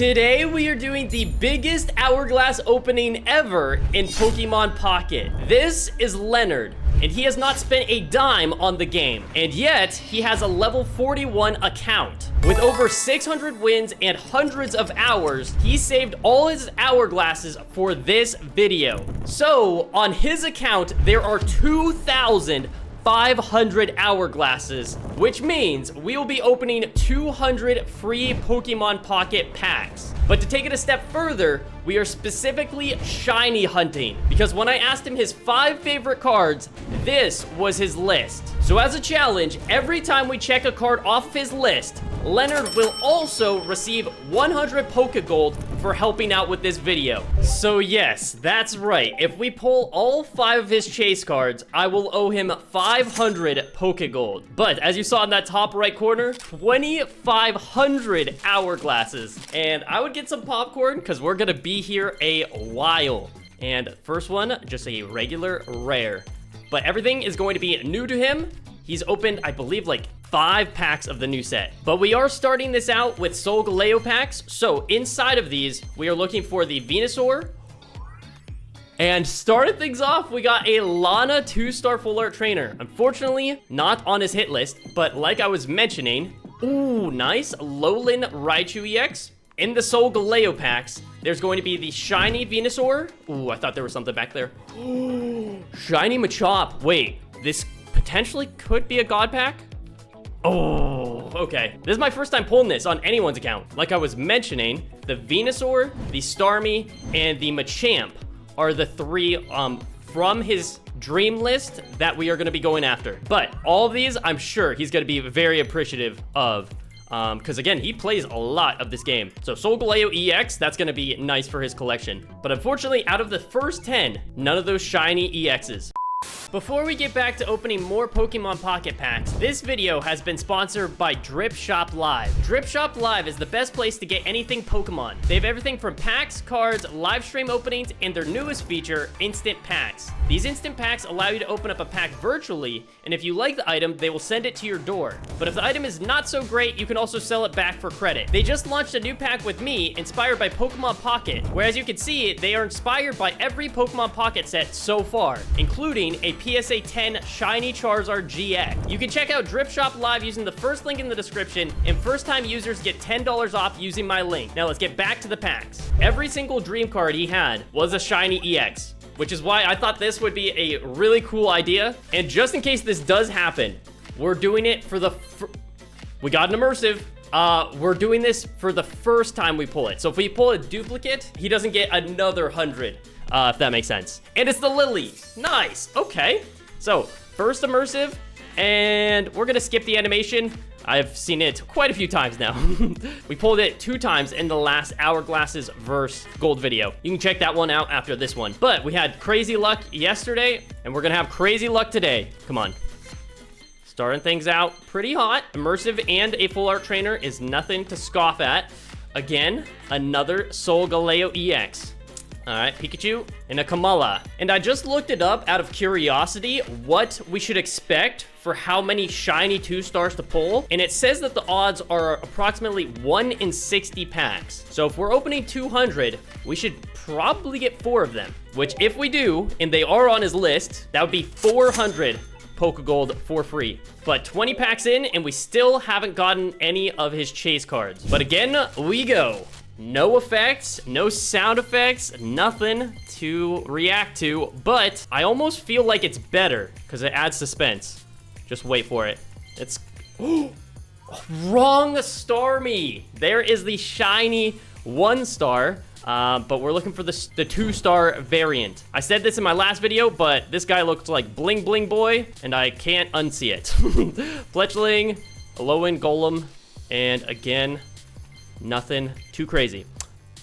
Today we are doing the biggest hourglass opening ever in Pokemon Pocket. This is Leonard, and he has not spent a dime on the game, and yet he has a level 41 account. With over 600 wins and hundreds of hours, he saved all his hourglasses for this video. So on his account, there are 2,500 hourglasses, which means we will be opening 200 free Pokemon Pocket packs. But to take it a step further, we are specifically shiny hunting, because when I asked him his 5 favorite cards, this was his list. So as a challenge, every time we check a card off of his list, Leonard will also receive 100 Pokegold for helping out with this video. So yes, that's right. If we pull all 5 of his chase cards, I will owe him 500 Pokegold. But as you saw in that top right corner, 2,500 hourglasses. And I would get some popcorn because we're gonna be here a while. And first one, just a regular rare. But everything is going to be new to him. He's opened, I believe, like 5 packs of the new set. But we are starting this out with Solgaleo packs. So inside of these, we are looking for the Venusaur. And started things off, we got a Lana 2-star full art trainer. Unfortunately, not on his hit list, but like I was mentioning, ooh, nice Lowland Raichu EX. In the Solgaleo packs, there's going to be the shiny Venusaur. Ooh, I thought there was something back there. Shiny Machop. Wait, this potentially could be a God pack? Oh, okay. This is my first time pulling this on anyone's account. Like I was mentioning, the Venusaur, the Starmie, and the Machamp are the 3 from his dream list that we are going to be going after. But all of these, I'm sure he's going to be very appreciative of. Because again, he plays a lot of this game. So Solgaleo EX, that's going to be nice for his collection. But unfortunately, out of the first 10, none of those shiny EXs. Before we get back to opening more Pokemon Pocket Packs, this video has been sponsored by Drip Shop Live. Drip Shop Live is the best place to get anything Pokemon. They have everything from packs, cards, live stream openings, and their newest feature, Instant Packs. These Instant Packs allow you to open up a pack virtually, and if you like the item, they will send it to your door. But if the item is not so great, you can also sell it back for credit. They just launched a new pack with me, inspired by Pokemon Pocket, where as you can see, they are inspired by every Pokemon Pocket set so far, including a PSA 10 Shiny Charizard GX. You can check out Drip Shop Live using the first link in the description, and first-time users get $10 off using my link. Now let's get back to the packs. Every single dream card he had was a Shiny EX, which is why I thought this would be a really cool idea. And just in case this does happen, we're doing it for the... we got an immersive. We're doing this for the first time we pull it. So if we pull a duplicate, he doesn't get another 100. If that makes sense. And it's the Lily. Nice. Okay. So, first immersive, and we're gonna skip the animation. I've seen it quite a few times now. We pulled it 2 times in the last Hourglasses verse gold video. You can check that one out after this one. But we had crazy luck yesterday, and we're gonna have crazy luck today. Come on. Starting things out pretty hot. Immersive and a full art trainer is nothing to scoff at. Again, another Solgaleo EX. All right, Pikachu and a Kamala. And I just looked it up out of curiosity what we should expect for how many shiny 2-stars to pull. And it says that the odds are approximately 1 in 60 packs. So if we're opening 200, we should probably get 4 of them. Which if we do, and they are on his list, that would be 400 Pokegold for free. But 20 packs in, and we still haven't gotten any of his chase cards. But again, we go. No effects, no sound effects, nothing to react to, but I almost feel like it's better because it adds suspense. Just wait for it. It's wrong Starmie. There is the shiny 1-star, but we're looking for the 2-star variant. I said this in my last video, but this guy looks like Bling Bling Boy, and I can't unsee it. Fletchling, Alolan Golem, and again, nothing too crazy.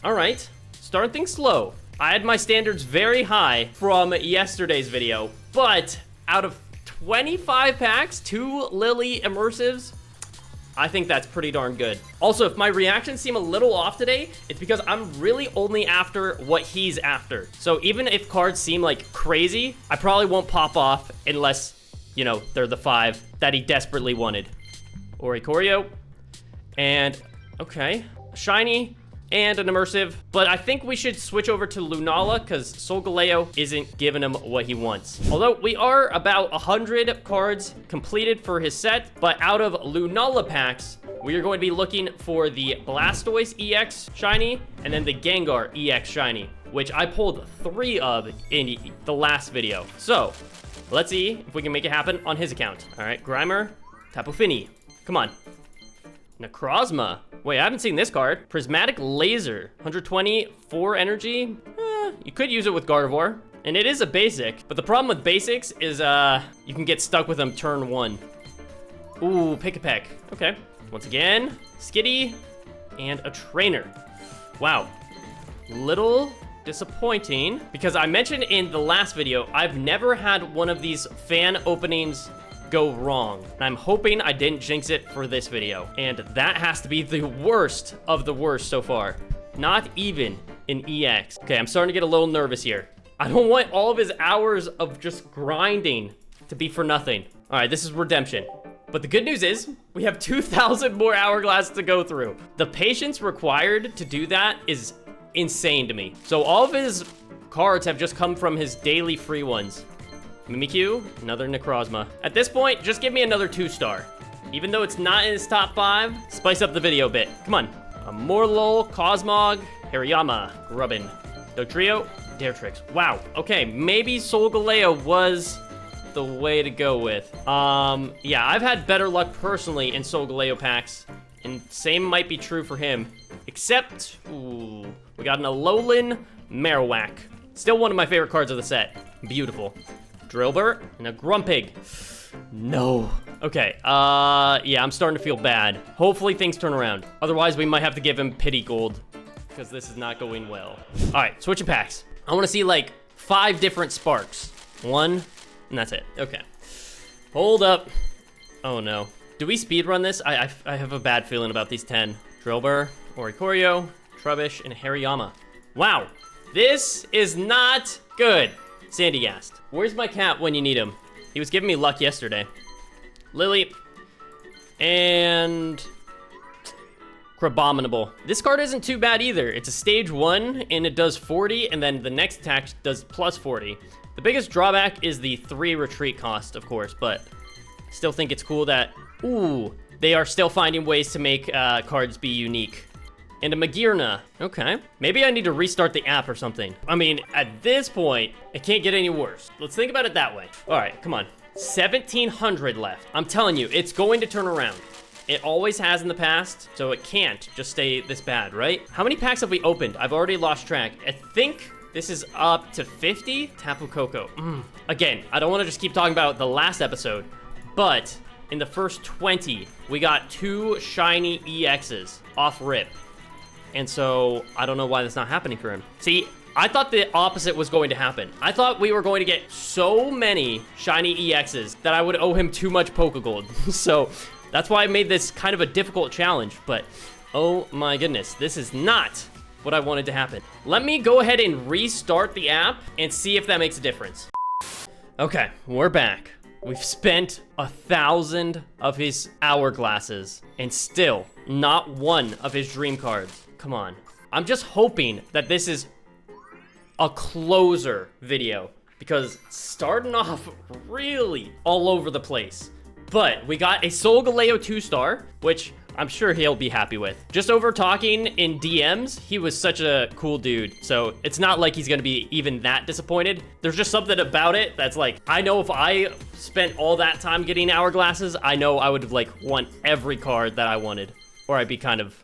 All right, starting things slow. I had my standards very high from yesterday's video, but out of 25 packs, 2 Lily immersives, I think that's pretty darn good. Also, if my reactions seem a little off today, it's because I'm really only after what he's after. So even if cards seem like crazy, I probably won't pop off unless, you know, they're the 5 that he desperately wanted. Oricorio. And, okay, shiny and an immersive, but I think we should switch over to Lunala because Solgaleo isn't giving him what he wants. Although we are about 100 cards completed for his set, but out of Lunala packs, we are going to be looking for the Blastoise EX shiny and then the Gengar EX shiny, which I pulled 3 of in the last video. So let's see if we can make it happen on his account. All right, Grimer, Tapu Fini, come on. Necrozma. Wait, I haven't seen this card. Prismatic Laser, 120, 4 energy. You could use it with Gardevoir, and it is a basic, but the problem with basics is you can get stuck with them turn 1. Ooh, Pick-a-Peck. Okay. Once again, Skitty, and a trainer. Wow. Little disappointing, because I mentioned in the last video, I've never had one of these fan openings go wrong. And I'm hoping I didn't jinx it for this video. And that has to be the worst of the worst so far. Not even an EX. Okay, I'm starting to get a little nervous here. I don't want all of his hours of just grinding to be for nothing. All right, this is redemption. But the good news is we have 2,000 more hourglass to go through. The patience required to do that is insane to me. So all of his cards have just come from his daily free ones. Mimikyu, another Necrozma. At this point, just give me another 2-star. Even though it's not in his top 5, spice up the video a bit. Come on. A Morlul, Cosmog, Hariyama, Grubbin, Dodrio, Daretrix. Wow. Okay, maybe Solgaleo was the way to go with. Yeah, I've had better luck personally in Solgaleo packs, and same might be true for him. Except, ooh, we got an Alolan Marowak. Still one of my favorite cards of the set. Beautiful. Drillbur and a Grumpig. No. Okay, yeah, I'm starting to feel bad. Hopefully things turn around. Otherwise, we might have to give him pity gold because this is not going well. All right, switching packs. I want to see like 5 different sparks. 1, and that's it. Okay. Hold up. Oh no. Do we speedrun this? I have a bad feeling about these 10. Drillbur, Oricorio, Trubbish, and Hariyama. Wow. This is not good. Sandygast. Where's my cat when you need him? He was giving me luck yesterday. Lily. And Crabominable. This card isn't too bad either. It's a stage 1 and it does 40, and then the next attack does plus 40. The biggest drawback is the 3 retreat cost, of course, but I still think it's cool that, ooh, they are still finding ways to make cards be unique. And a Magearna. Okay. Maybe I need to restart the app or something. I mean, at this point, it can't get any worse. Let's think about it that way. All right, come on. 1,700 left. I'm telling you, it's going to turn around. It always has in the past, so it can't just stay this bad, right? How many packs have we opened? I've already lost track. I think this is up to 50. Tapu Koko. Again, I don't want to just keep talking about the last episode, but in the first 20, we got 2 shiny EXs off rip. And so I don't know why that's not happening for him. See, I thought the opposite was going to happen. I thought we were going to get so many shiny EXs that I would owe him too much Pokegold. So that's why I made this kind of a difficult challenge. But oh my goodness, this is not what I wanted to happen. Let me go ahead and restart the app and see if that makes a difference. Okay, we're back. We've spent 1,000 of his hourglasses and still not one of his dream cards. Come on. I'm just hoping that this is a closer video because starting off really all over the place. But we got a Solgaleo 2-star, which I'm sure he'll be happy with. Just over talking in DMs, he was such a cool dude. So it's not like he's gonna be even that disappointed. There's just something about it that's like, I know if I spent all that time getting hourglasses, I know I would like want every card that I wanted, or I'd be kind of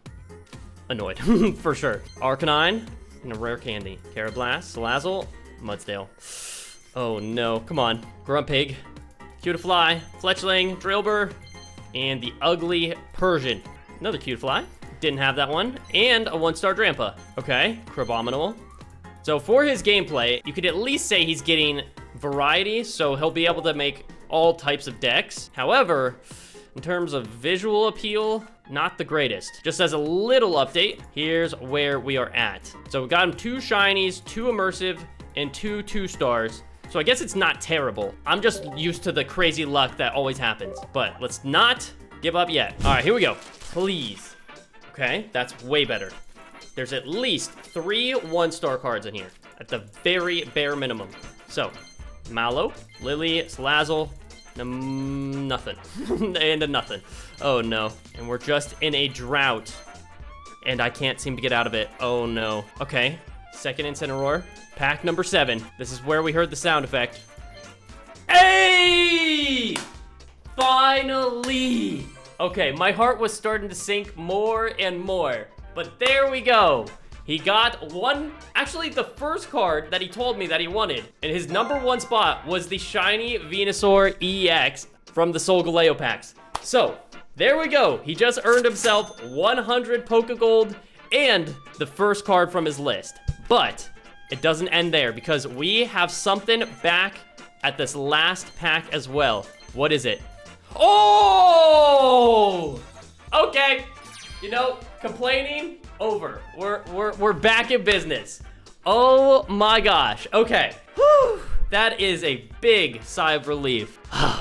annoyed for sure. Arcanine and a rare candy. Carablast, Salazzle, Mudsdale. Oh no, come on. Grumpig, Cutiefly, Fletchling, Drillbur, and the ugly Persian. Another Cutiefly. Didn't have that one. And a 1-star Drampa. Okay, Crabominable. So for his gameplay, you could at least say he's getting variety, so he'll be able to make all types of decks. However, in terms of visual appeal, not the greatest. Just as a little update, here's where we are at. So we got him 2 shinies, 2 immersive, and 2 2-stars. So I guess it's not terrible. I'm just used to the crazy luck that always happens. But let's not give up yet. All right, here we go. Please. Okay, that's way better. there's at least 3 one-star cards in here at the very bare minimum. So, Mallow, Lily, Salazzle, nothing. And a nothing. Oh no. And we're just in a drought. And I can't seem to get out of it. Oh no. Okay. Second Incineroar. Pack number 7. This is where we heard the sound effect. Hey! Finally! Okay, my heart was starting to sink more and more. But there we go. He got actually the first card that he told me that he wanted. And his number 1 spot was the shiny Venusaur EX from the Solgaleo packs. So, there we go. He just earned himself 100 Pokegold and the first card from his list. But it doesn't end there because we have something back at this last pack as well. What is it? Oh! Okay. You know, complaining over. We're back in business. Oh my gosh. Okay. Whew. That is a big sigh of relief.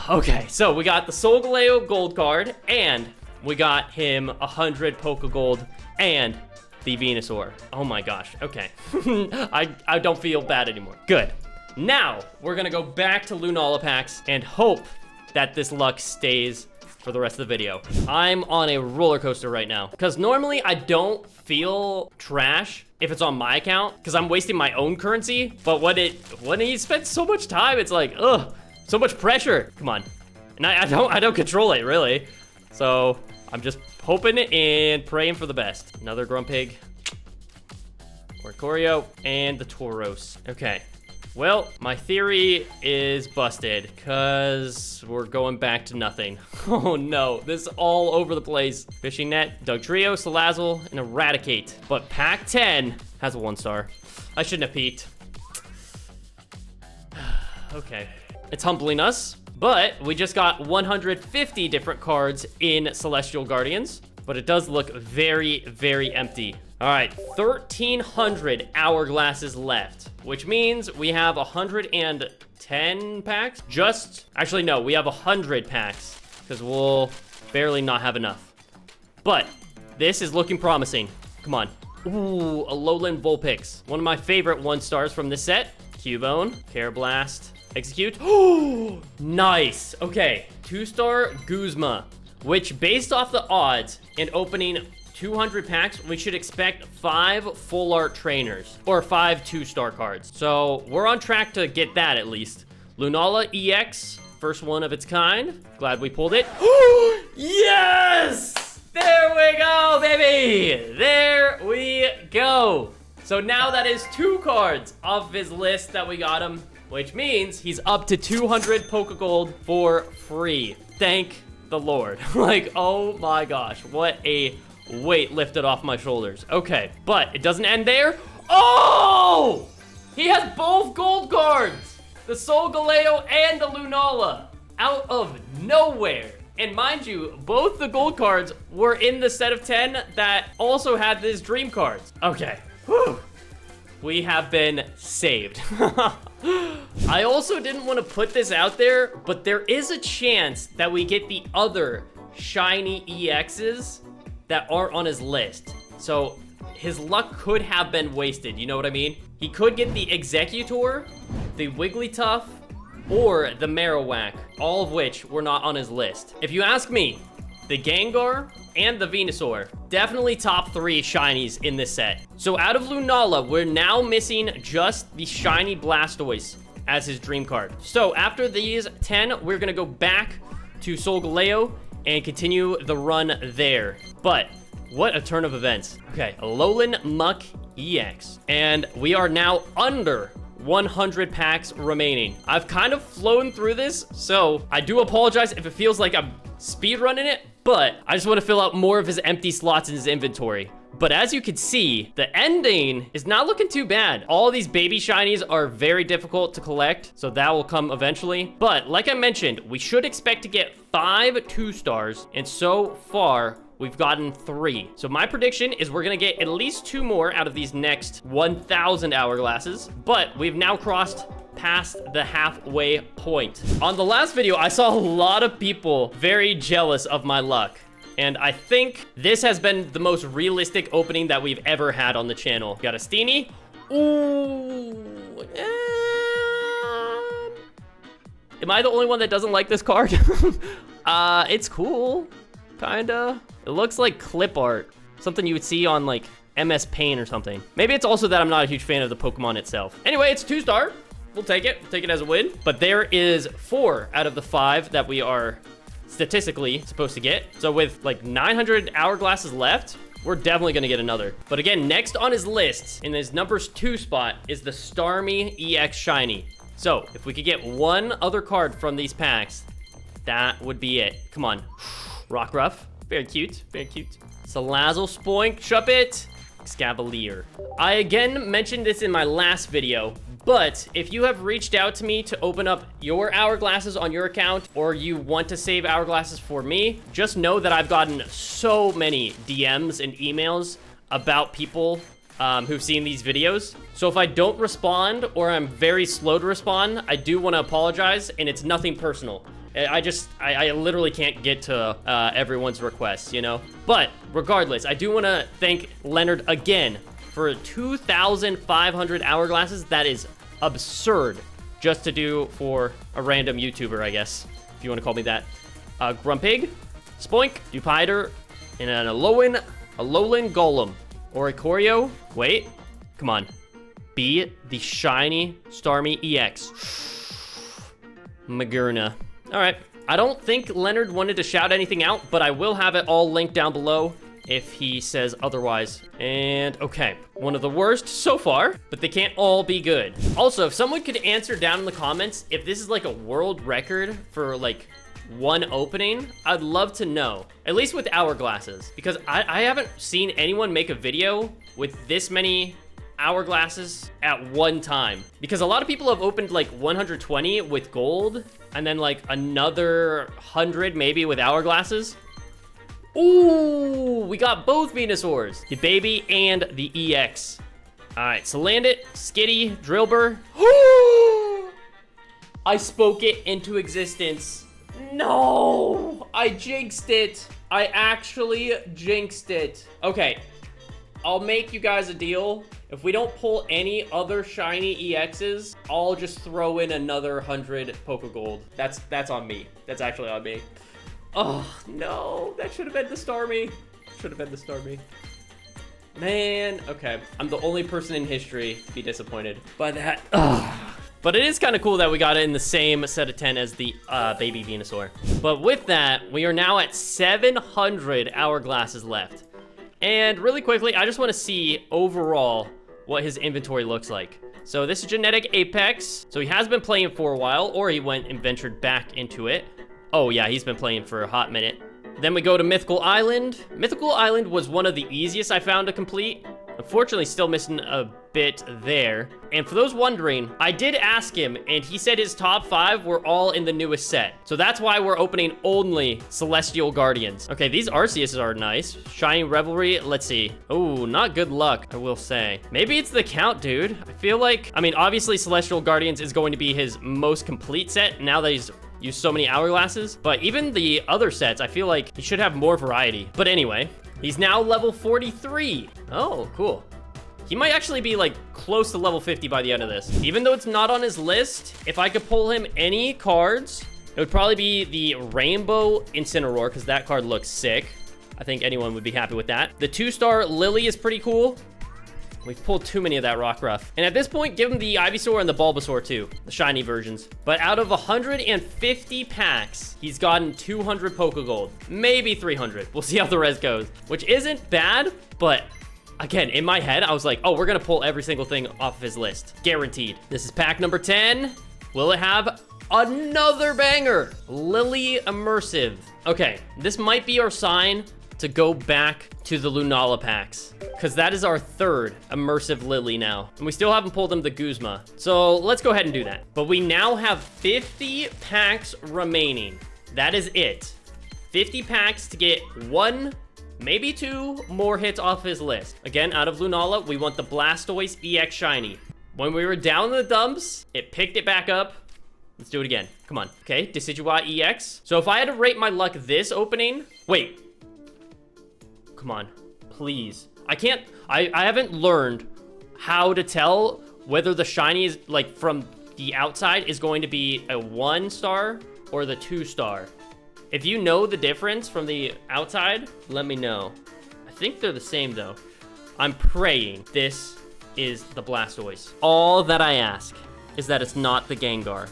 Okay, so we got the Solgaleo gold card, and we got him 100 Pokegold and the Venusaur. Oh my gosh. Okay. I don't feel bad anymore. Good. Now, we're gonna go back to Lunala packs and hope that this luck stays for the rest of the video. I'm on a roller coaster right now because normally I don't feel trash if it's on my account because I'm wasting my own currency. But when he spends so much time, it's like, ugh, so much pressure. Come on. And I don't control it really. So I'm just hoping and praying for the best. Another Grumpig, Oricorio, and the Tauros. Okay. Well, my theory is busted because we're going back to nothing. Oh no, this is all over the place. Fishing Net, Dugtrio, Salazzle, and Eradicate. But pack 10 has a 1-star. I shouldn't have peeked. Okay. It's humbling us, but we just got 150 different cards in Celestial Guardians, but it does look very, very empty. All right, 1,300 hourglasses left, which means we have 110 packs. Actually, no, we have 100 packs because we'll barely not have enough. But this is looking promising. Come on. Ooh, a Lowland Vulpix. One of my favorite 1-stars from this set. Cubone, Carablast, Execute. Oh, nice. Okay, 2-star Guzma, which based off the odds and opening 200 packs, we should expect 5 full art trainers or 5 2-star cards. So we're on track to get that at least. Lunala EX, first one of its kind. Glad we pulled it. Yes! There we go, baby! There we go. So now that is 2 cards off his list that we got him, which means he's up to 200 Pokegold for free. Thank the Lord. Like, oh my gosh, what a weight lifted off my shoulders. Okay, but it doesn't end there. Oh! He has both gold cards! The Solgaleo and the Lunala out of nowhere. And mind you, both the gold cards were in the set of 10 that also had this dream cards. Okay, whew. We have been saved. I also didn't want to put this out there, but there is a chance that we get the other shiny EXs that aren't on his list. So his luck could have been wasted, you know what I mean? He could get the Executor, the Wigglytuff, or the Marowak, all of which were not on his list. If you ask me, the Gengar and the Venusaur, definitely top 3 shinies in this set. So out of Lunala, we're now missing just the shiny Blastoise as his dream card. So after these 10, we're gonna go back to Solgaleo and continue the run there. But what a turn of events. Okay, Alolan Muck EX. And we are now under 100 packs remaining. I've kind of flown through this, so I do apologize if it feels like I'm speedrunning it, but I just want to fill out more of his empty slots in his inventory. But as you can see, the ending is not looking too bad. All of these baby shinies are very difficult to collect, so that will come eventually. But like I mentioned, we should expect to get 5 2-stars, and so far, we've gotten 3. So my prediction is we're gonna get at least 2 more out of these next 1,000 hourglasses, but we've now crossed past the halfway point. On the last video, I saw a lot of people very jealous of my luck. And I think this has been the most realistic opening that we've ever had on the channel. Got a Steenie. Ooh. Am I the only one that doesn't like this card? It's cool. Kinda. It looks like clip art. Something you would see on like MS Paint or something. Maybe it's also that I'm not a huge fan of the Pokemon itself. Anyway, it's 2-star. We'll take it. We'll take it as a win. But there is 4 out of the 5 that we are statistically supposed to get. So with like 900 hourglasses left, we're definitely gonna get another. But again, next on his list in his numbers 2 spot is the Starmie EX Shiny. So if we could get one other card from these packs, that would be it. Come on. Rockruff. Very cute. Very cute. Salazzle, Spoink, Shuppet, Scavalier. I again mentioned this in my last video, but if you have reached out to me to open up your hourglasses on your account, or you want to save hourglasses for me, just know that I've gotten so many DMs and emails about people who've seen these videos. So if I don't respond, or I'm very slow to respond, I do want to apologize, and it's nothing personal. I literally can't get to everyone's requests, you know? But regardless, I do want to thank Leonard again for 2,500 hourglasses. That is absurd just to do for a random YouTuber, I guess, if you want to call me that. Grumpig, Spoink, Dupiter, and an Alolan Golem. Oricorio, wait, come on. Be the shiny Starmie EX. Magearna. All right, I don't think Leonard wanted to shout anything out, but I will have it all linked down below if he says otherwise. And okay, one of the worst so far, but they can't all be good. Also, if someone could answer down in the comments if this is like a world record for like one opening, I'd love to know, at least with hourglasses, because I haven't seen anyone make a video with this many hourglasses at one time, because a lot of people have opened like 120 with gold and then like another 100 maybe with hourglasses. Ooh, we got both Venusaurs, the baby and the EX. All right, Salandit, Skitty, Drillbur. I spoke it into existence. No, I jinxed it. I actually jinxed it. Okay, I'll make you guys a deal. If we don't pull any other shiny EXs, I'll just throw in another 100 Pokegold. That's on me. That's actually on me. Oh, no. That should have been the Starmie. Should have been the Starmie. Man, okay. I'm the only person in history to be disappointed by that. But it is kind of cool that we got it in the same set of 10 as the baby Venusaur. But with that, we are now at 700 hourglasses left. And really quickly, I just want to see overall what his inventory looks like. So this is Genetic Apex. So he has been playing for a while, or he went and ventured back into it. Oh yeah, he's been playing for a hot minute. Then we go to Mythical Island. Mythical Island was one of the easiest I found to complete. Unfortunately, still missing a bit there. And for those wondering, I did ask him, and he said his top 5 were all in the newest set. So that's why we're opening only Celestial Guardians. Okay, these Arceus are nice. Shiny Revelry, let's see. Oh, not good luck, I will say. Maybe it's the count, dude. I feel like, I mean, obviously Celestial Guardians is going to be his most complete set now that he's used so many hourglasses. But even the other sets, I feel like he should have more variety. But anyway, he's now level 43. Oh, cool. He might actually be like close to level 50 by the end of this. Even though it's not on his list, if I could pull him any cards, it would probably be the Rainbow Incineroar, because that card looks sick. I think anyone would be happy with that. The 2-star Lily is pretty cool. We've pulled too many of that Rockruff. And at this point, give him the Ivysaur and the Bulbasaur too, the shiny versions. But out of 150 packs, he's gotten 200 Pokegold, maybe 300. We'll see how the rest goes, which isn't bad, but again, in my head, I was like, oh, we're gonna pull every single thing off of his list. Guaranteed. This is pack number 10. Will it have another banger? Lily Immersive. Okay, this might be our sign to go back to the Lunala packs, because that is our 3rd Immersive Lily now. And we still haven't pulled him the Guzma. So let's go ahead and do that. But we now have 50 packs remaining. That is it. 50 packs to get 1, maybe 2 more hits off his list. Again, out of Lunala, we want the Blastoise EX Shiny. When we were down in the dumps, it picked it back up. Let's do it again. Come on. Okay, Decidueye EX. So if I had to rate my luck this opening, wait, come on. Please. I haven't learned how to tell whether the shiny is, like, from the outside is going to be a 1 star or the 2 star. If you know the difference from the outside, let me know. I think they're the same, though. I'm praying this is the Blastoise. All that I ask is that it's not the Gengar.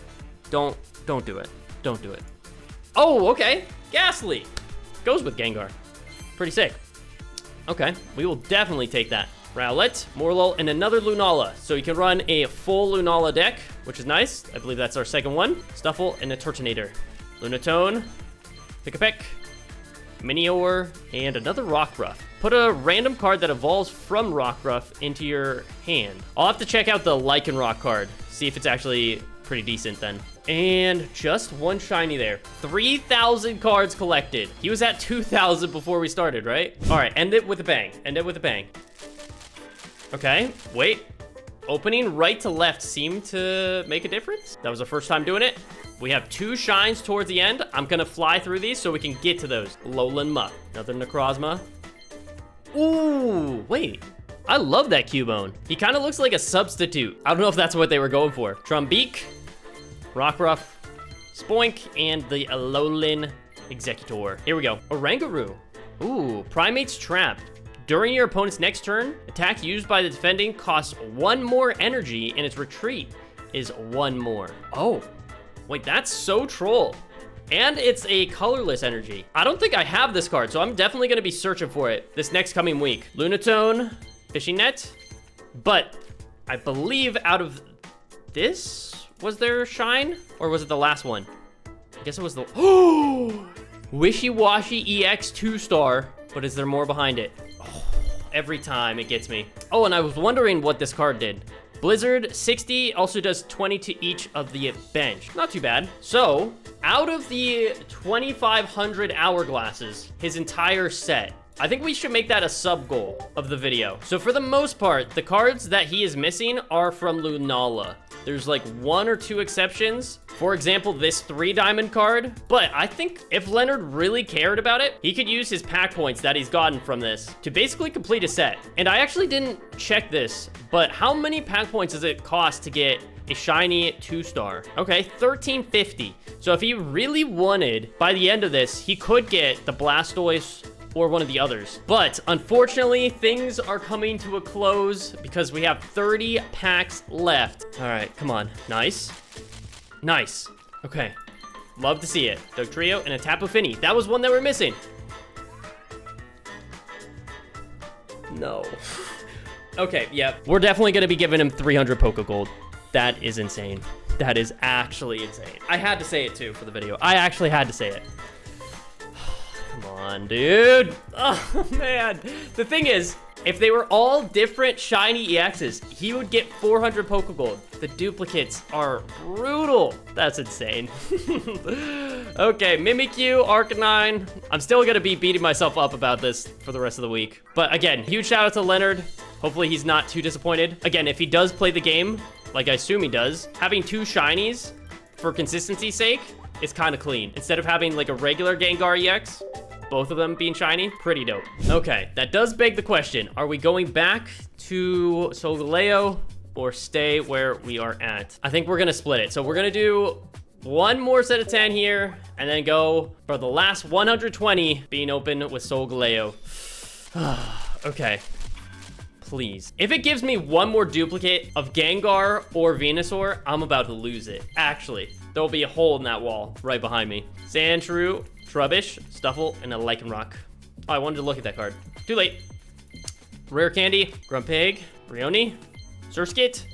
Don't do it. Don't do it. Oh, okay. Ghastly. Goes with Gengar. Pretty sick. Okay, we will definitely take that. Rowlet, Morlul, and another Lunala. So you can run a full Lunala deck, which is nice. I believe that's our second one. Stuffle and a Turtonator. Lunatone, Pick-a-Peck, Minior, and another Rockruff. Put a random card that evolves from Rockruff into your hand. I'll have to check out the Lycanroc card, see if it's actually pretty decent then. And just one shiny there. 3,000 cards collected. He was at 2,000 before we started, right? All right, end it with a bang. End it with a bang. Okay, wait. Opening right to left seemed to make a difference. That was the first time doing it. We have 2 shines towards the end. I'm gonna fly through these so we can get to those. Alolan Muck, another Necrozma. Ooh, wait. I love that Cubone. He kind of looks like a substitute. I don't know if that's what they were going for. Trumbeak, Rockruff, Spoink, and the Alolan Executor. Here we go. Oranguru. Ooh, Primate's Trap. During your opponent's next turn, attack used by the defending costs 1 more energy, and its retreat is 1 more. Oh, wait, that's so troll. And it's a colorless energy. I don't think I have this card, so I'm definitely gonna be searching for it this next coming week. Lunatone, Fishing Net, but I believe out of this was their shine, or was it the last one? I guess it was the, oh, Wishy-Washy EX 2-star, but is there more behind it? Oh, every time it gets me. Oh, and I was wondering what this card did. Blizzard 60 also does 20 to each of the bench. Not too bad. So, out of the 2,500 hourglasses, his entire set, I think we should make that a sub goal of the video. So for the most part, the cards that he is missing are from Lunala. There's like 1 or 2 exceptions. For example, this 3-diamond card. But I think if Leonard really cared about it, he could use his pack points that he's gotten from this to basically complete a set. And I actually didn't check this, but how many pack points does it cost to get a shiny 2-star? Okay, 1350. So if he really wanted, by the end of this, he could get the Blastoise or one of the others. But unfortunately, things are coming to a close because we have 30 packs left. All right, come on. Nice. Nice. Okay. Love to see it. Dugtrio and a Tapu Fini. That was one that we're missing. No. Okay, yeah. We're definitely going to be giving him 300 Pokegold. That is insane. That is actually insane. I had to say it too for the video. I actually had to say it. Come on, dude. Oh, man. The thing is, if they were all different shiny EXs, he would get 400 Pokegold. The duplicates are brutal. That's insane. Okay, Mimikyu, Arcanine. I'm still going to be beating myself up about this for the rest of the week. But again, huge shout out to Leonard. Hopefully he's not too disappointed. Again, if he does play the game, like I assume he does, having 2 shinies for consistency's sake is kind of clean. Instead of having like a regular Gengar EX, both of them being shiny, pretty dope. Okay, that does beg the question. Are we going back to Solgaleo or stay where we are at? I think we're gonna split it. So we're gonna do 1 more set of 10 here and then go for the last 120 being open with Solgaleo. Okay, please. If it gives me 1 more duplicate of Gengar or Venusaur, I'm about to lose it. Actually, there'll be a hole in that wall right behind me. Sandshrew, Trubbish, Stuffle, and a Lycanroc. Oh, I wanted to look at that card. Too late. Rare Candy, Grumpig, Brioni, Surskit,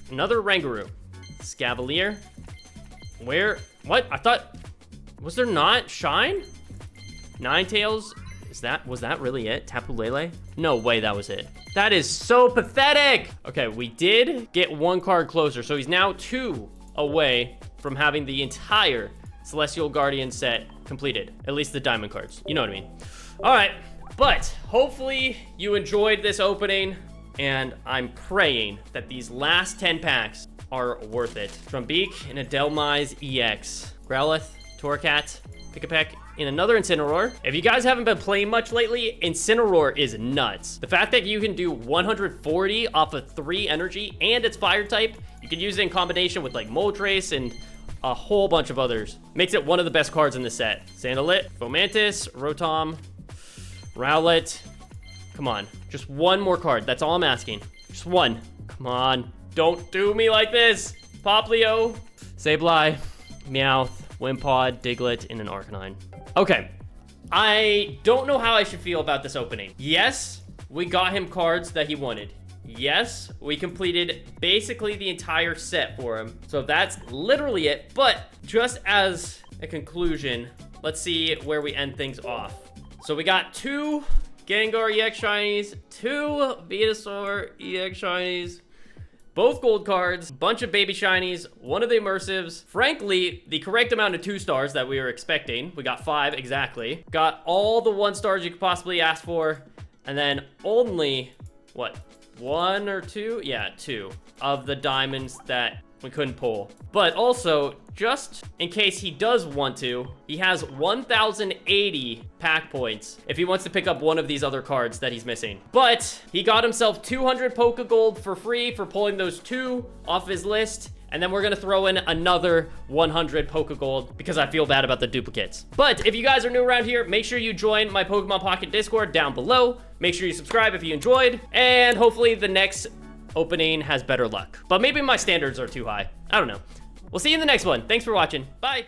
another Ranguru, Scavalier. Where? What? I thought... Was there not Shine? Ninetales? Was that really it? Tapu Lele? No way that was it. That is so pathetic! Okay, we did get 1 card closer, so he's now 2 away from having the entire Celestial Guardian set completed. At least the diamond cards. You know what I mean. All right, but hopefully you enjoyed this opening, and I'm praying that these last 10 packs are worth it. Trumbeak and a Delmise EX. Growlithe, Torracat, Pick-a-Peck, in another Incineroar. If you guys haven't been playing much lately, Incineroar is nuts. The fact that you can do 140 off of 3 energy and it's fire type, you can use it in combination with like Moltres and a whole bunch of others. Makes it one of the best cards in the set. Salandit, Fomantis, Rotom, Rowlet. Come on, just one more card. That's all I'm asking. Just one. Come on, don't do me like this. Poplio, Sableye, Meowth, Wimpod, Diglett, and an Arcanine. Okay, I don't know how I should feel about this opening. Yes, we got him cards that he wanted. Yes, we completed basically the entire set for him. So that's literally it. But just as a conclusion, let's see where we end things off. So we got 2 Gengar EX Shinies, 2 Venusaur EX Shinies, both gold cards, bunch of baby shinies, one of the immersives. Frankly, the correct amount of 2 stars that we were expecting. We got 5 exactly. Got all the 1 stars you could possibly ask for. And then only, what, 1 or 2? Yeah, 2 of the diamonds that we couldn't pull. But also, just in case he does want to, he has 1,080 pack points if he wants to pick up one of these other cards that he's missing. But he got himself 200 Pokegold for free for pulling those 2 off his list. And then we're gonna throw in another 100 Pokegold because I feel bad about the duplicates. But if you guys are new around here, make sure you join my Pokemon Pocket Discord down below. Make sure you subscribe if you enjoyed. And hopefully the next opening has better luck. But maybe my standards are too high. I don't know. We'll see you in the next one. Thanks for watching. Bye.